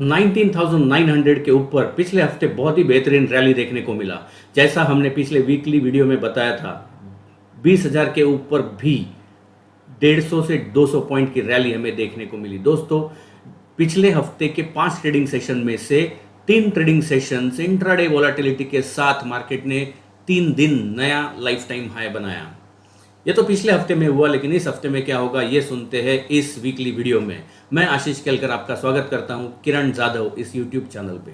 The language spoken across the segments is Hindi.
19,900 के ऊपर पिछले हफ्ते बहुत ही बेहतरीन रैली देखने को मिला। जैसा हमने पिछले वीकली वीडियो में बताया था, 20,000 के ऊपर भी 150 से 200 पॉइंट की रैली हमें देखने को मिली। दोस्तों, पिछले हफ्ते के 5 ट्रेडिंग सेशन में से 3 ट्रेडिंग सेशन इंट्राडे वोलेटिलिटी के साथ मार्केट ने 3 दिन नया लाइफ टाइम हाई बनाया। ये तो पिछले हफ्ते में हुआ, लेकिन इस हफ्ते में क्या होगा ये सुनते हैं इस वीकली वीडियो में। मैं आशीष केलकर आपका स्वागत करता हूं किरण जाधव इस यूट्यूब चैनल पे।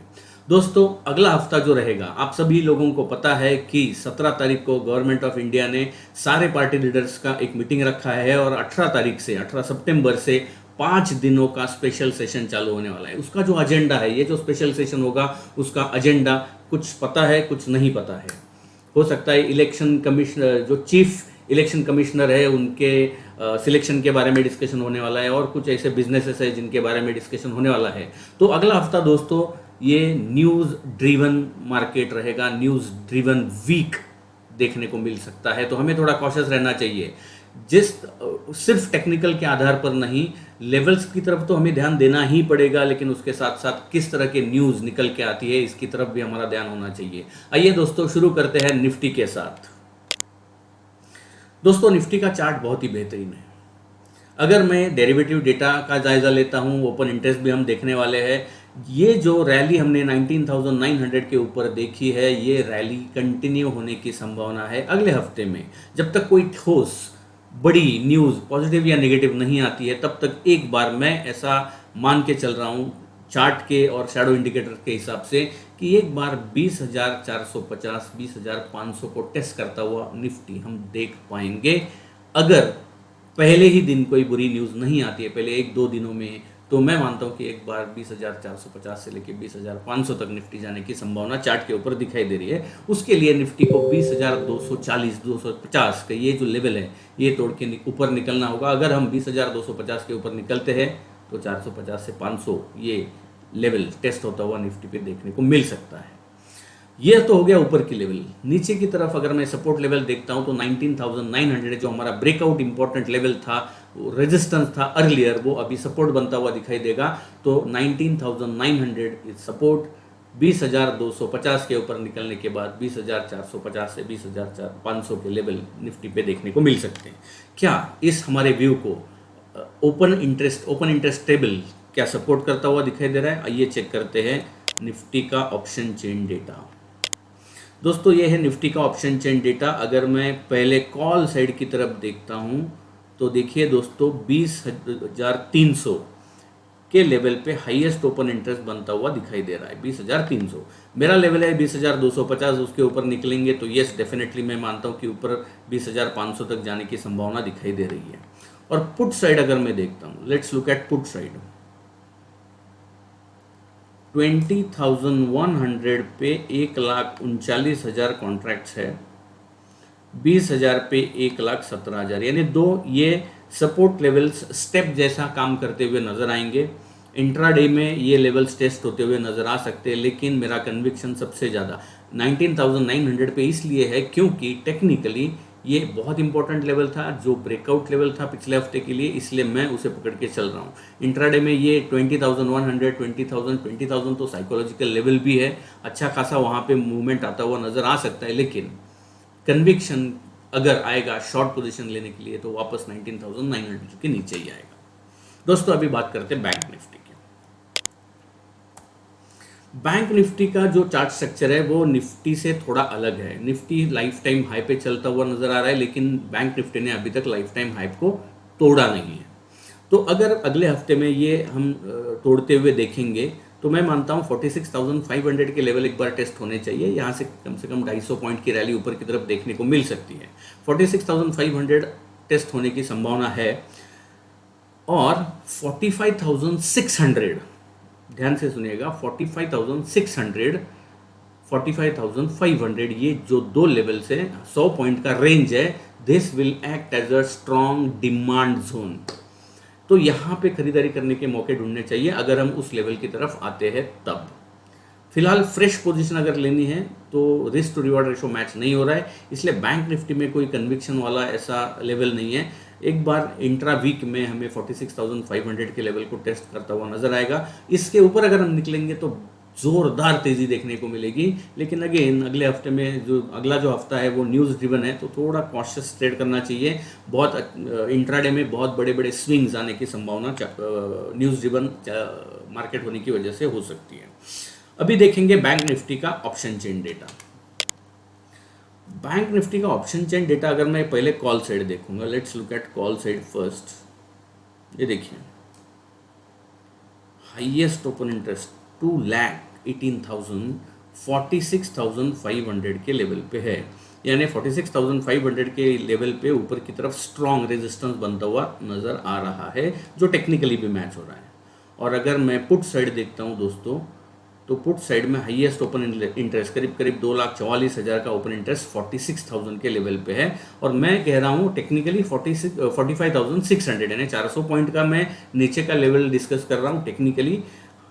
दोस्तों, अगला हफ्ता जो रहेगा, आप सभी लोगों को पता है कि 17 तारीख को गवर्नमेंट ऑफ इंडिया ने सारे पार्टी लीडर्स का एक मीटिंग रखा है और 18 सितंबर से 5 दिनों का स्पेशल सेशन चालू होने वाला है। उसका जो एजेंडा है, ये जो स्पेशल सेशन होगा उसका एजेंडा कुछ पता है, कुछ नहीं पता है। हो सकता है इलेक्शन कमिश्नर, जो चीफ इलेक्शन कमिश्नर है, उनके सिलेक्शन के बारे में डिस्कशन होने वाला है और कुछ ऐसे बिजनेसेस है जिनके बारे में डिस्कशन होने वाला है। तो अगला हफ्ता दोस्तों ये न्यूज़ ड्रिवन मार्केट रहेगा, न्यूज़ ड्रिवन वीक देखने को मिल सकता है। तो हमें थोड़ा कॉशियस रहना चाहिए। सिर्फ टेक्निकल के आधार पर नहीं, लेवल्स की तरफ तो हमें ध्यान देना ही पड़ेगा, लेकिन उसके साथ साथ किस तरह के न्यूज़ निकल के आती है इसकी तरफ भी हमारा ध्यान होना चाहिए। आइए दोस्तों, शुरू करते हैं निफ्टी के साथ। दोस्तों, निफ्टी का चार्ट बहुत ही बेहतरीन है। अगर मैं डेरिवेटिव डेटा का जायज़ा लेता हूं, ओपन इंटरेस्ट भी हम देखने वाले हैं। ये जो रैली हमने 19,900 के ऊपर देखी है, ये रैली कंटिन्यू होने की संभावना है अगले हफ्ते में। जब तक कोई ठोस बड़ी न्यूज़ पॉजिटिव या नेगेटिव नहीं आती है, तब तक एक बार मैं ऐसा मान के चल रहा हूँ चार्ट के और शैडो इंडिकेटर के हिसाब से कि एक बार 20,450 20,500 को टेस्ट करता हुआ निफ्टी हम देख पाएंगे। अगर पहले ही दिन कोई बुरी न्यूज़ नहीं आती है, पहले 1-2 दिनों में, तो मैं मानता हूं कि एक बार 20,450 से लेकर 20,500 तक निफ्टी जाने की संभावना चार्ट के ऊपर दिखाई दे रही है। उसके लिए निफ्टी को 20,240 250 का ये जो लेवल है, ये तोड़ के ऊपर निकलना होगा। अगर हम 20,250 के ऊपर निकलते हैं तो 450 से 500 ये लेवल टेस्ट होता हुआ निफ्टी पे देखने को मिल सकता है। यह तो हो गया ऊपर की लेवल। नीचे की तरफ अगर मैं सपोर्ट लेवल देखता हूं तो 19,900 जो हमारा ब्रेकआउट इंपॉर्टेंट लेवल था, रेजिस्टेंस था अर्लियर, वो अभी सपोर्ट बनता हुआ दिखाई देगा। तो 19,900 इज सपोर्ट। 20,250 के ऊपर निकलने के बाद 20,450 से 20,500 के लेवल निफ्टी पे देखने को मिल सकते हैं। क्या इस हमारे व्यू को ओपन इंटरेस्ट टेबल क्या सपोर्ट करता हुआ दिखाई दे रहा है? आइए चेक करते हैं निफ्टी का ऑप्शन चेन डेटा। दोस्तों, ये है निफ्टी का ऑप्शन चेन डेटा। अगर मैं पहले कॉल साइड की तरफ देखता हूं तो देखिए दोस्तों, 20,300 के लेवल पे हाईएस्ट ओपन इंटरेस्ट बनता हुआ दिखाई दे रहा है। 20,300 मेरा लेवल है। 20,250 उसके ऊपर निकलेंगे तो यस, डेफिनेटली मैं मानता हूं कि ऊपर 20,500 तक जाने की संभावना दिखाई दे रही है। और पुट साइड अगर मैं देखता हूं, let's look at put side. 20,100 पे 1,39,000 कॉन्ट्रैक्ट्स है, 20,000 पे 1,17,000, यानी दो ये सपोर्ट लेवल्स स्टेप जैसा काम करते हुए नजर आएंगे। इंट्राडे में ये लेवल्स टेस्ट होते हुए नजर आ सकते हैं, लेकिन मेरा कन्विक्शन सबसे ज़्यादा 19,900 पे इसलिए है क्योंकि टेक्निकली ये बहुत इंपॉर्टेंट लेवल था, जो ब्रेकआउट लेवल था पिछले हफ्ते के लिए, इसलिए मैं उसे पकड़ के चल रहा हूँ। इंट्राडे में ये 20,100 20,000 तो साइकोलॉजिकल लेवल भी है, अच्छा खासा वहाँ पे मूवमेंट आता हुआ नजर आ सकता है। लेकिन कन्विक्शन अगर आएगा शॉर्ट पोजीशन लेने के लिए तो वापस 19,900 के नीचे ही आएगा। दोस्तों, अभी बात करते हैं बैंक निफ्टी की। बैंक निफ्टी का जो चार्ट स्ट्रक्चर है वो निफ्टी से थोड़ा अलग है। निफ्टी लाइफ टाइम हाई पे चलता हुआ नजर आ रहा है, लेकिन बैंक निफ्टी ने अभी तक लाइफ टाइम हाई को तोड़ा नहीं है। तो अगर अगले हफ्ते में ये हम तोड़ते हुए देखेंगे तो मैं मानता हूँ 46,500 के लेवल एक बार टेस्ट होने चाहिए। यहाँ से कम 250 पॉइंट की रैली ऊपर की तरफ देखने को मिल सकती है। 46,500 टेस्ट होने की संभावना है। और 45,600, ध्यान से सुनिएगा, 45,600 45,500 ये जो दो लेवल से 100 पॉइंट का रेंज है, this will act as a strong demand zone. तो यहाँ पे खरीदारी करने के मौके ढूंढने चाहिए अगर हम उस लेवल की तरफ आते हैं तब। फिलहाल फ्रेश पोजीशन अगर लेनी है तो risk to reward ratio match नहीं हो रहा है, इसलिए बैंक निफ्टी में कोई कन्विक्शन वाला ऐसा लेवल नहीं है। एक बार इंट्रा वीक में हमें 46,500 के लेवल को टेस्ट करता हुआ नजर आएगा। इसके ऊपर अगर हम निकलेंगे तो ज़ोरदार तेज़ी देखने को मिलेगी। लेकिन अगेन अगले हफ्ते में जो अगला जो हफ्ता है वो न्यूज़ ड्रिवन है, तो थोड़ा कॉशियस ट्रेड करना चाहिए। बहुत इंट्राडे में बहुत बड़े बड़े स्विंग्स आने की संभावना न्यूज़ ड्रिवन मार्केट होने की वजह से हो सकती है। अभी देखेंगे बैंक निफ्टी का option chain data. Bank Nifty का ऑप्शन चेन डेटा अगर मैं पहले कॉल साइड देखूंगा, let's look at call side first. ये देखिए हाईएस्ट ओपन इंटरेस्ट 2,18,000 46,500 के लेवल पे है, यानी 46,500 के लेवल पे ऊपर की तरफ स्ट्रॉन्ग रेजिस्टेंस बनता हुआ नज़र आ रहा है, जो टेक्निकली भी मैच हो रहा है। और अगर मैं पुट साइड देखता हूँ दोस्तों, तो पुट साइड में हाईएस्ट ओपन इंटरेस्ट करीब 2,44,000 का ओपन इंटरेस्ट 46,000 के लेवल पे है। और मैं कह रहा हूँ टेक्निकली 45,600, यानी 400 पॉइंट का मैं नीचे का लेवल डिस्कस कर रहा हूँ टेक्निकली।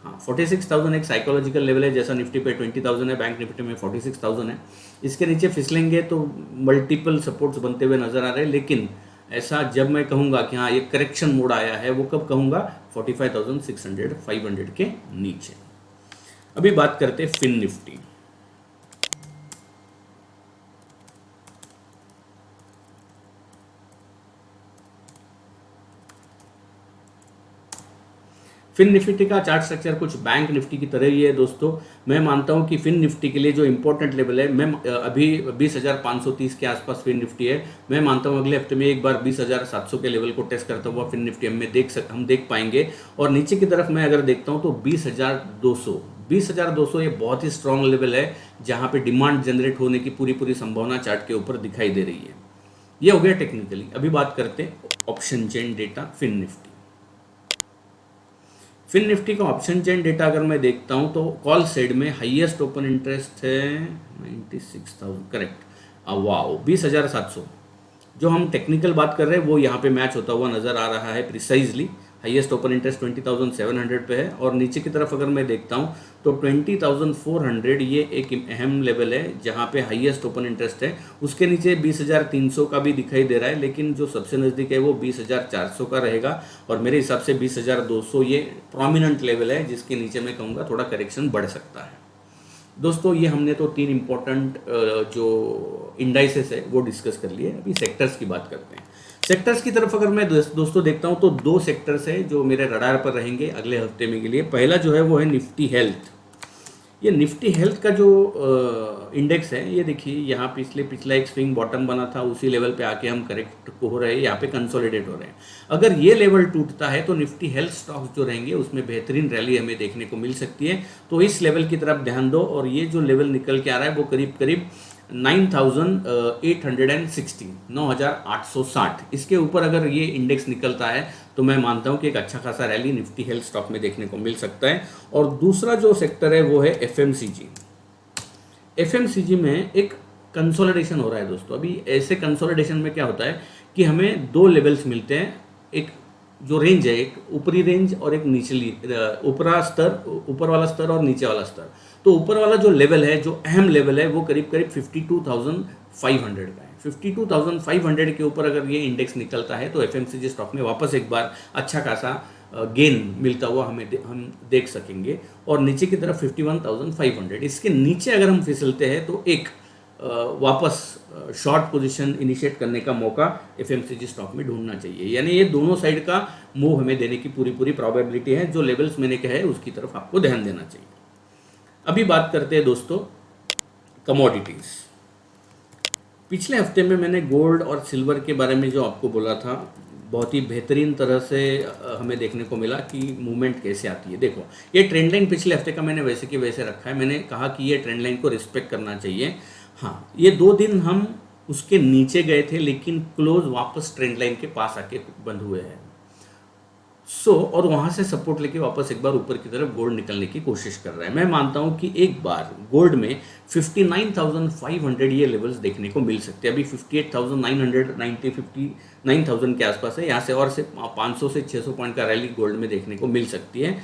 हाँ, 46,000 एक साइकोलॉजिकल लेवल है, जैसा निफ्टी पे 20,000 है, बैंक निफ्टी में 46,000 है। इसके नीचे फिसलेंगे तो मल्टीपल सपोर्ट्स बनते हुए नजर आ रहे हैं। लेकिन ऐसा जब मैं कहूँगा कि हाँ ये करेक्शन मोड आया है, वो कब कहूँगा? 45,600 500 के नीचे। अभी बात करते हैं फिन निफ्टी। फिन निफ्टी का चार्ट स्ट्रक्चर कुछ बैंक निफ्टी की तरह ही है दोस्तों। मैं मानता हूं कि फिन निफ्टी के लिए जो इंपॉर्टेंट लेवल है, मैं अभी 20,530 के आसपास फिन निफ्टी है। मैं मानता हूं अगले हफ्ते में एक बार 20,700 के लेवल को टेस्ट करता हुआ फिन निफ्टी हम देख पाएंगे। और नीचे की तरफ मैं अगर देखता हूं तो 20,200 ये बहुत ही स्ट्रांग लेवल है, जहां पे डिमांड जनरेट होने की पूरी संभावना चार्ट के ऊपर दिखाई दे रही है। ये हो गया टेक्निकली। अभी बात करते हैं option chain data Fin Nifty. Fin Nifty का ऑप्शन चेन डेटा अगर मैं देखता हूं तो कॉल साइड में हाईएस्ट ओपन इंटरेस्ट है 96,000, करेक्ट, वाओ 20,700। जो हम टेक्निकल बात कर रहे हैं वो यहाँ पे मैच होता हुआ नजर आ रहा है प्रिसाइजली। हाईएस्ट ओपन इंटरेस्ट 20,700 पे है। और नीचे की तरफ अगर मैं देखता हूँ तो 20,400 ये एक अहम लेवल है जहाँ पे हाईएस्ट ओपन इंटरेस्ट है। उसके नीचे 20,300 का भी दिखाई दे रहा है, लेकिन जो सबसे नज़दीक है वो 20,400 का रहेगा। और मेरे हिसाब से 20,200 ये प्रोमिनेंट लेवल है, जिसके नीचे मैं कहूँगा थोड़ा करेक्शन बढ़ सकता है। दोस्तों ये हमने तो 3 इंपॉर्टेंट जो इंडाइसेस है वो डिस्कस कर लिए। अभी सेक्टर्स की बात करते हैं। सेक्टर्स की तरफ अगर मैं दोस्तों देखता हूं तो 2 सेक्टर्स है जो मेरे रडार पर रहेंगे अगले हफ्ते में के लिए। पहला जो है वो है निफ्टी हेल्थ। ये निफ्टी हेल्थ का जो इंडेक्स है, ये देखिए यहाँ पिछला एक स्विंग बॉटम बना था, उसी लेवल पे आके हम करेक्ट हो रहे हैं, यहाँ पे कंसोलिडेट हो रहे हैं। अगर ये लेवल टूटता है तो निफ्टी हेल्थ स्टॉक्स जो रहेंगे उसमें बेहतरीन रैली हमें देखने को मिल सकती है। तो इस लेवल की तरफ ध्यान दो। और ये जो लेवल निकल के आ रहा है वो करीब 9,860, 9,860, इसके ऊपर अगर ये इंडेक्स निकलता है तो मैं मानता हूं कि एक अच्छा खासा रैली निफ्टी हेल्थ स्टॉक में देखने को मिल सकता है। और दूसरा जो सेक्टर है वो है एफएमसीजी। एफएमसीजी में एक कंसोलिडेशन हो रहा है दोस्तों। अभी ऐसे कंसोलिडेशन में क्या होता है कि हमें 2 लेवल्स मिलते हैं। एक जो रेंज है, एक ऊपरी रेंज और एक निचली ऊपर वाला स्तर और नीचे वाला स्तर। तो ऊपर वाला जो लेवल है, जो अहम लेवल है, वो करीब 52,500 का है। 52,500 के ऊपर अगर ये इंडेक्स निकलता है तो एफएमसीजी स्टॉक में वापस एक बार अच्छा खासा गेन मिलता हुआ हम देख सकेंगे। और नीचे की तरफ 51,500, इसके नीचे अगर हम फिसलते हैं तो एक वापस शॉर्ट पोजीशन इनिशिएट करने का मौका एफएमसीजी स्टॉक में ढूंढना चाहिए। यानी ये दोनों साइड का मूव हमें देने की पूरी प्रोबेबिलिटी है। जो लेवल्स मैंने कहा है उसकी तरफ आपको ध्यान देना चाहिए। अभी बात करते हैं दोस्तों कमोडिटीज। पिछले हफ्ते में मैंने गोल्ड और सिल्वर के बारे में जो आपको बोला था, बहुत ही बेहतरीन तरह से हमें देखने को मिला कि मूवमेंट कैसे आती है। देखो ये ट्रेंड लाइन पिछले हफ्ते का मैंने वैसे के वैसे रखा है। मैंने कहा कि ये ट्रेंड लाइन को रिस्पेक्ट करना चाहिए। हाँ, ये 2 दिन हम उसके नीचे गए थे, लेकिन क्लोज वापस ट्रेंड लाइन के पास आके बंद हुए हैं। और वहाँ से सपोर्ट लेके वापस एक बार ऊपर की तरफ गोल्ड निकलने की कोशिश कर रहा है। मैं मानता हूँ कि एक बार गोल्ड में 59,500 ये लेवल्स देखने को मिल सकते हैं। अभी 58,990, 59,000 के आसपास है। यहाँ से और से 500 से 600 पॉइंट का रैली गोल्ड में देखने को मिल सकती है।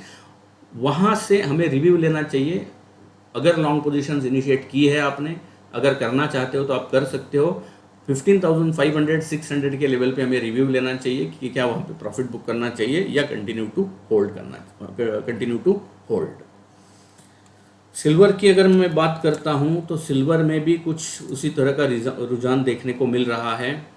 वहाँ से हमें रिव्यू लेना चाहिए। अगर लॉन्ग पोजीशंस इनिशिएट की है आपने, अगर करना चाहते हो तो आप कर सकते हो। 15,500 600 के लेवल पे हमें रिव्यू लेना चाहिए कि क्या वहाँ पे प्रॉफिट बुक करना चाहिए या कंटिन्यू टू होल्ड। सिल्वर की अगर मैं बात करता हूँ तो सिल्वर में भी कुछ उसी तरह का रुझान देखने को मिल रहा है।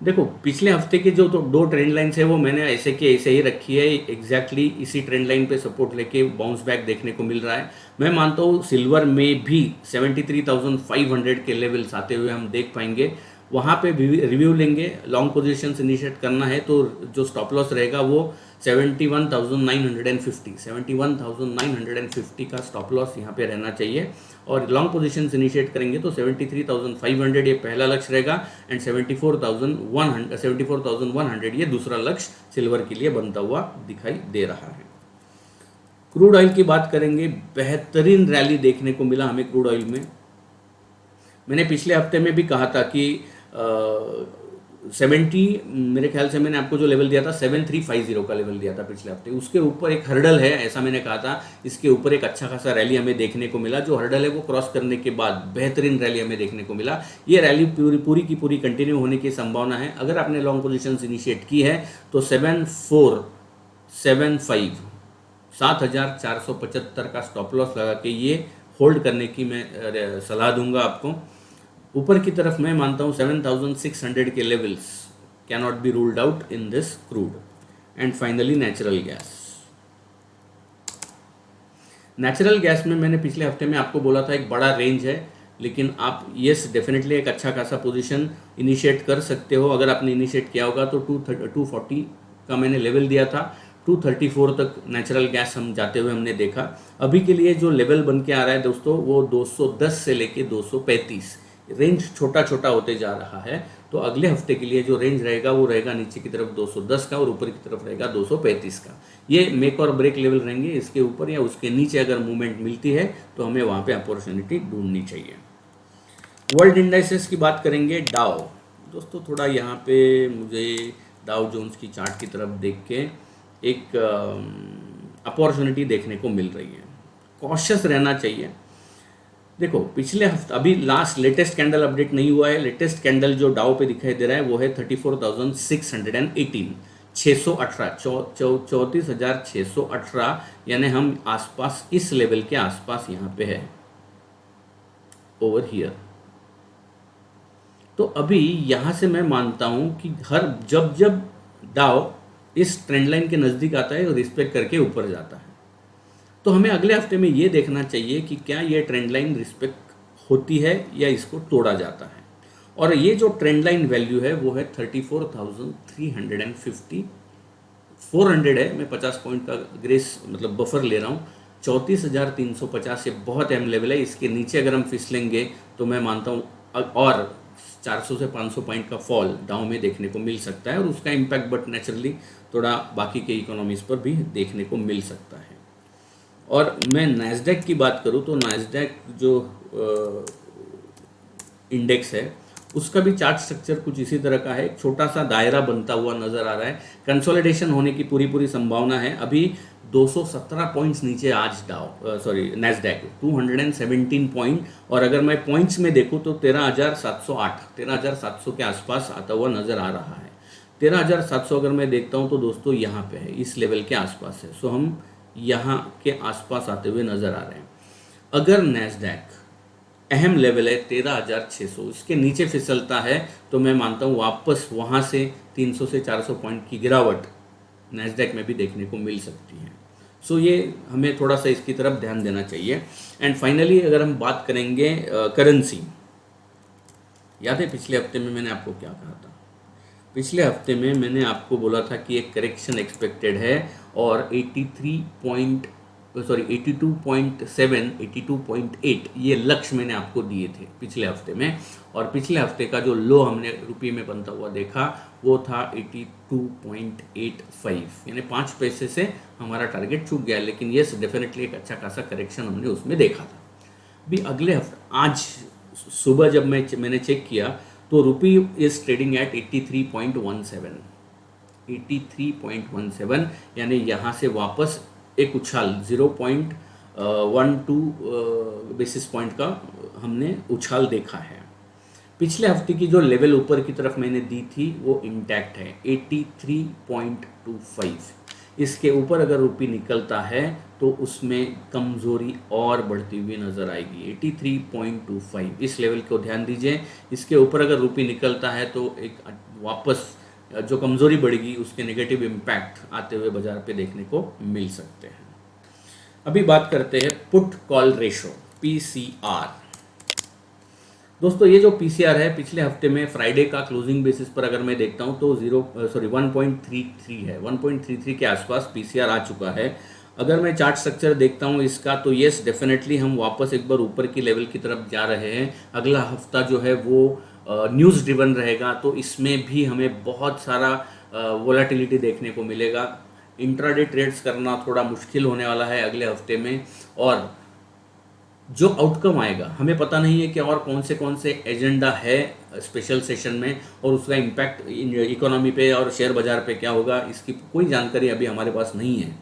देखो पिछले हफ्ते की जो तो दो ट्रेंड लाइन्स है वो मैंने ऐसे की ऐसे ही रखी है, एग्जैक्टली इसी ट्रेंड लाइन पे सपोर्ट लेके बाउंस बैक देखने को मिल रहा है। मैं मानता हूँ सिल्वर में भी 73,500 के लेवल्स आते हुए हम देख पाएंगे। वहाँ पे रिव्यू लेंगे, लॉन्ग पोजीशंस इनिशिएट करना है तो जो स्टॉप लॉस रहेगा वो 71,950 का स्टॉप लॉस यहाँ पे रहना चाहिए। और लॉन्ग पोजीशंस इनिशिएट करेंगे तो 73,500 ये पहला लक्ष्य रहेगा एंड 74,100 ये दूसरा लक्ष्य सिल्वर के लिए बनता हुआ दिखाई दे रहा है। क्रूड ऑयल की बात करेंगे, बेहतरीन रैली देखने को मिला हमें क्रूड ऑयल में। मैंने पिछले हफ्ते में भी कहा था कि 70 मेरे ख्याल से मैंने आपको जो लेवल दिया था 7350 का लेवल दिया था पिछले हफ्ते, उसके ऊपर एक हर्डल है ऐसा मैंने कहा था। इसके ऊपर एक अच्छा खासा रैली हमें देखने को मिला। जो हर्डल है वो क्रॉस करने के बाद बेहतरीन रैली हमें देखने को मिला। ये रैली पूरी की पूरी कंटिन्यू होने की संभावना है। अगर आपने लॉन्ग पोजीशंस इनिशिएट की है तो 7,475 का स्टॉप लॉस लगा के ये होल्ड करने की मैं सलाह दूंगा आपको। ऊपर की तरफ मैं मानता हूँ 7,600 के levels can not be ruled out in this crude. And finally natural gas. Natural gas में मैंने पिछले हफ्ते में आपको बोला था एक बड़ा रेंज है, लेकिन आप यस डेफिनेटली एक अच्छा खासा पोजीशन इनिशिएट कर सकते हो। अगर आपने इनिशिएट किया होगा तो 240 का मैंने लेवल दिया था, 234 तक नेचुरल गैस हम जाते हुए हमने देखा। अभी के लिए जो लेवल बन के आ रहा है दोस्तों वो 210 से लेके 235, रेंज छोटा छोटा होते जा रहा है। तो अगले हफ्ते के लिए जो रेंज रहेगा वो रहेगा नीचे की तरफ 210 का और ऊपर की तरफ रहेगा 235 का। ये मेक और ब्रेक लेवल रहेंगे। इसके ऊपर या उसके नीचे अगर मूवमेंट मिलती है तो हमें वहाँ पे अपॉर्चुनिटी ढूंढनी चाहिए। वर्ल्ड इंडाइसेस की बात करेंगे। डाउ दोस्तों, थोड़ा यहाँ पे मुझे डाउ जोन्स की चार्ट की तरफ देख के एक अपॉर्चुनिटी देखने को मिल रही है। कॉशियस रहना चाहिए। देखो पिछले हफ्ते अभी लास्ट लेटेस्ट कैंडल अपडेट नहीं हुआ है। लेटेस्ट कैंडल जो डाउ पे दिखाई दे रहा है वो है 34,618, 34,618, यानी हम आसपास इस लेवल के आसपास यहाँ पे है, ओवर हियर। तो अभी यहाँ से मैं मानता हूँ कि हर जब डाउ इस ट्रेंड लाइन के नज़दीक आता है और रिस्पेक्ट करके ऊपर जाता है, तो हमें अगले हफ्ते में ये देखना चाहिए कि क्या ये ट्रेंड लाइन रिस्पेक्ट होती है या इसको तोड़ा जाता है। और ये जो ट्रेंड लाइन वैल्यू है वो है 34,350, 400 है। मैं 50 पॉइंट का ग्रेस मतलब बफर ले रहा हूँ। 34,350 ये बहुत अहम लेवल है। इसके नीचे अगर हम फिसलेंगे तो मैं मानता हूँ और 400 से 500 पॉइंट का फॉल डाउन में देखने को मिल सकता है और उसका इम्पैक्ट बट नेचुरली थोड़ा बाकी के इकोनॉमीज़ पर भी देखने को मिल सकता है। और मैं नैस्डैक की बात करूं तो नैस्डैक जो इंडेक्स है उसका भी चार्ट स्ट्रक्चर कुछ इसी तरह का है। एक छोटा सा दायरा बनता हुआ नज़र आ रहा है। कंसोलिडेशन होने की पूरी संभावना है। अभी 217 पॉइंट्स नीचे आज नैस्डैक 217 पॉइंट। और अगर मैं पॉइंट्स में देखूं तो 13,700 के आसपास आता हुआ नज़र आ रहा है। 13,700 अगर मैं देखता हूं तो दोस्तों यहाँ पे है, इस लेवल के आसपास है। सो हम यहाँ के आसपास आते हुए नज़र आ रहे हैं। अगर नैस्डैक अहम लेवल है 13,600, इसके नीचे फिसलता है तो मैं मानता हूँ वापस वहाँ से 300 से 400 पॉइंट की गिरावट नैस्डैक में भी देखने को मिल सकती है। सो ये हमें थोड़ा सा इसकी तरफ ध्यान देना चाहिए। एंड फाइनली अगर हम बात करेंगे करेंसी, याद है पिछले हफ्ते में मैंने आपको क्या कहा था? पिछले हफ्ते में मैंने आपको बोला था कि एक करेक्शन एक्सपेक्टेड है और 82.7, 82.8 ये लक्ष्य मैंने आपको दिए थे पिछले हफ्ते में। और पिछले हफ्ते का जो लो हमने रुपये में बनता हुआ देखा वो था 82.85, यानी 5 पैसे से हमारा टारगेट चूक गया। लेकिन ये डेफिनेटली एक अच्छा खासा करेक्शन हमने उसमें देखा था। अभी अगले हफ्ते आज सुबह जब मैंने चेक किया तो रुपी इज ट्रेडिंग एट 83.17, यानी यहाँ से वापस एक उछाल 0.12 बेसिस पॉइंट का हमने उछाल देखा है। पिछले हफ्ते की जो लेवल ऊपर की तरफ मैंने दी थी वो इंटैक्ट है 83.25। इसके ऊपर अगर रुपी निकलता है तो उसमें कमज़ोरी और बढ़ती हुई नज़र आएगी। 83.25 इस लेवल को ध्यान दीजिए। इसके ऊपर अगर रुपी निकलता है तो एक वापस जो कमज़ोरी बढ़ेगी उसके नेगेटिव इम्पैक्ट आते हुए बाजार पे देखने को मिल सकते हैं। अभी बात करते हैं पुट कॉल रेशो पीसीआर। दोस्तों ये जो पीसीआर है पिछले हफ्ते में फ्राइडे का क्लोजिंग बेसिस पर अगर मैं देखता हूँ तो 1.33 है। 1.33 के आसपास पीसीआर आ चुका है। अगर मैं चार्ट स्ट्रक्चर देखता हूँ इसका तो येस डेफिनेटली हम वापस एक बार ऊपर की लेवल की तरफ जा रहे हैं। अगला हफ्ता जो है वो न्यूज़ ड्रिवन रहेगा तो इसमें भी हमें बहुत सारा वोलेटिलिटी देखने को मिलेगा। इंट्राडे ट्रेड्स करना थोड़ा मुश्किल होने वाला है अगले हफ्ते में, और जो आउटकम आएगा हमें पता नहीं है कि और कौन से एजेंडा है स्पेशल सेशन में और उसका इम्पैक्ट इकोनॉमी पे और शेयर बाजार पे क्या होगा इसकी कोई जानकारी अभी हमारे पास नहीं है।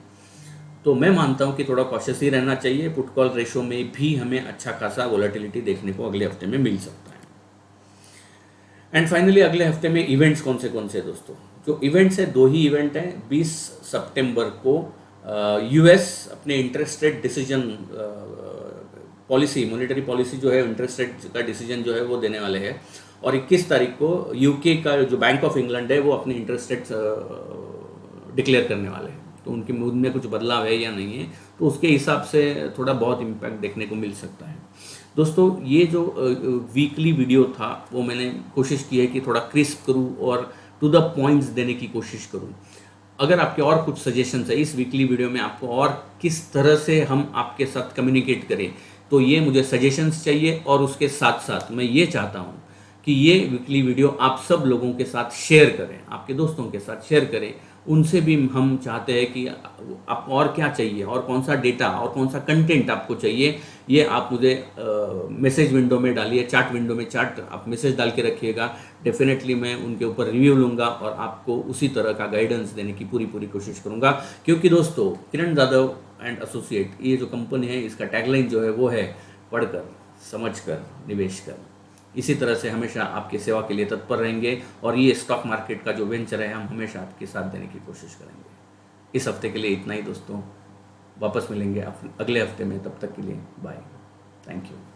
तो मैं मानता हूं कि थोड़ा कॉशियस ही रहना चाहिए। पुट कॉल रेशो में भी हमें अच्छा खासा वोलेटिलिटी देखने को अगले हफ्ते में मिल सकता है। एंड फाइनली अगले हफ्ते में इवेंट्स कौन से दोस्तों? जो इवेंट्स है दो ही इवेंट हैं। 20 सितंबर को यूएस अपने interest rate decision policy, monetary policy जो है इंटरेस्ट रेट का डिसीजन जो है वो देने वाले हैं, और 21 तारीख को यूके का जो बैंक ऑफ इंग्लैंड है वो अपने इंटरेस्ट रेट डिक्लेयर करने वाले हैं। तो उनके मूड में कुछ बदलाव है या नहीं है तो उसके हिसाब से थोड़ा बहुत इम्पैक्ट देखने को मिल सकता है। दोस्तों ये जो वीकली वीडियो था वो मैंने कोशिश की है कि थोड़ा क्रिस्प करूँ और टू द पॉइंट्स देने की कोशिश करूँ। अगर आपके और कुछ सजेशंस है इस वीकली वीडियो में आपको और किस तरह से हम आपके साथ कम्युनिकेट करें तो ये मुझे सजेशंस चाहिए, और उसके साथ साथ मैं ये चाहता हूँ कि ये वीकली वीडियो आप सब लोगों के साथ शेयर करें, आपके दोस्तों के साथ शेयर करें। उनसे भी हम चाहते हैं कि आप और क्या चाहिए और कौन सा डेटा और कौन सा कंटेंट आपको चाहिए ये आप मुझे मैसेज विंडो में डालिए, चैट विंडो में चैट आप मैसेज डाल के रखिएगा। डेफिनेटली मैं उनके ऊपर रिव्यू लूँगा और आपको उसी तरह का गाइडेंस देने की पूरी कोशिश करूँगा। क्योंकि दोस्तों किरण जाधव एंड एसोसिएट ये जो कंपनी है इसका टैगलाइन जो है वो है पढ़कर समझकर निवेश कर। इसी तरह से हमेशा आपकी सेवा के लिए तत्पर रहेंगे और ये स्टॉक मार्केट का जो वेंचर है हम हमेशा आपके साथ देने की कोशिश करेंगे। इस हफ्ते के लिए इतना ही दोस्तों, वापस मिलेंगे अगले हफ्ते में, तब तक के लिए बाय, थैंक यू।